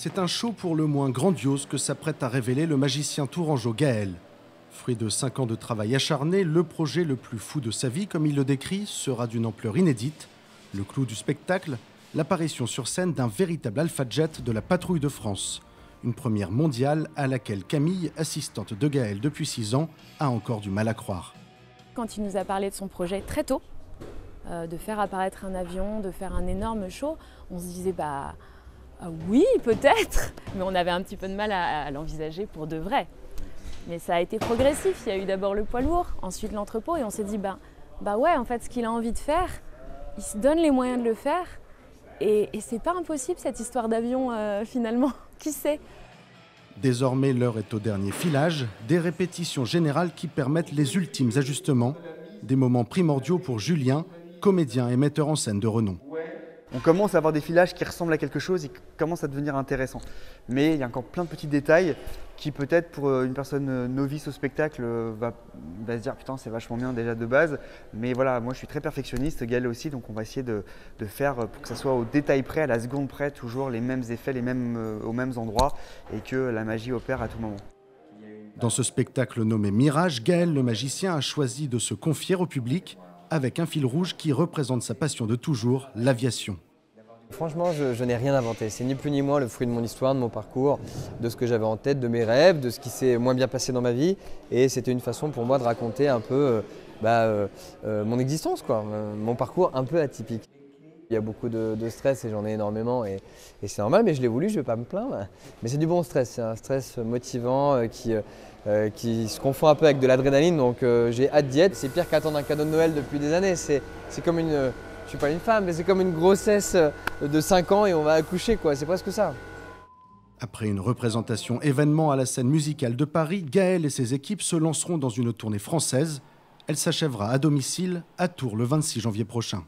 C'est un show pour le moins grandiose que s'apprête à révéler le magicien tourangeau Gaël. Fruit de 5 ans de travail acharné, le projet le plus fou de sa vie, comme il le décrit, sera d'une ampleur inédite. Le clou du spectacle, l'apparition sur scène d'un véritable Alpha-Jet de la Patrouille de France. Une première mondiale à laquelle Camille, assistante de Gaël depuis 6 ans, a encore du mal à croire. Quand il nous a parlé de son projet très tôt, de faire apparaître un avion, de faire un énorme show, on se disait oui, peut-être, mais on avait un petit peu de mal à l'envisager pour de vrai. Mais ça a été progressif, il y a eu d'abord le poids lourd, ensuite l'entrepôt, et on s'est dit ouais, en fait, ce qu'il a envie de faire, il se donne les moyens de le faire, et c'est pas impossible cette histoire d'avion finalement, qui sait? Désormais, l'heure est au dernier filage, des répétitions générales qui permettent les ultimes ajustements, des moments primordiaux pour Julien, comédien et metteur en scène de renom. On commence à avoir des filages qui ressemblent à quelque chose et qui commencent à devenir intéressants. Mais il y a encore plein de petits détails qui peut-être pour une personne novice au spectacle va se dire putain c'est vachement bien déjà de base. Mais voilà, moi je suis très perfectionniste, Gaël aussi, donc on va essayer de faire pour que ça soit au détail près, à la seconde près, toujours les mêmes effets, aux mêmes endroits et que la magie opère à tout moment. Dans ce spectacle nommé Mirage, Gaël le magicien a choisi de se confier au public avec un fil rouge qui représente sa passion de toujours, l'aviation. Franchement, je n'ai rien inventé. C'est ni plus ni moins le fruit de mon histoire, de mon parcours, de ce que j'avais en tête, de mes rêves, de ce qui s'est moins bien passé dans ma vie. Et c'était une façon pour moi de raconter un peu mon existence, mon parcours un peu atypique. Il y a beaucoup de stress et j'en ai énormément et c'est normal, mais je l'ai voulu, je ne vais pas me plaindre. Mais c'est du bon stress, c'est un stress motivant qui se confond un peu avec de l'adrénaline, donc j'ai hâte d'y être. C'est pire qu'attendre un cadeau de Noël depuis des années. C'est comme une, je ne suis pas une femme, mais c'est comme une grossesse de 5 ans et on va accoucher, c'est presque ça. Après une représentation événement à la scène musicale de Paris, Gaël et ses équipes se lanceront dans une tournée française. Elle s'achèvera à domicile à Tours le 26 janvier prochain.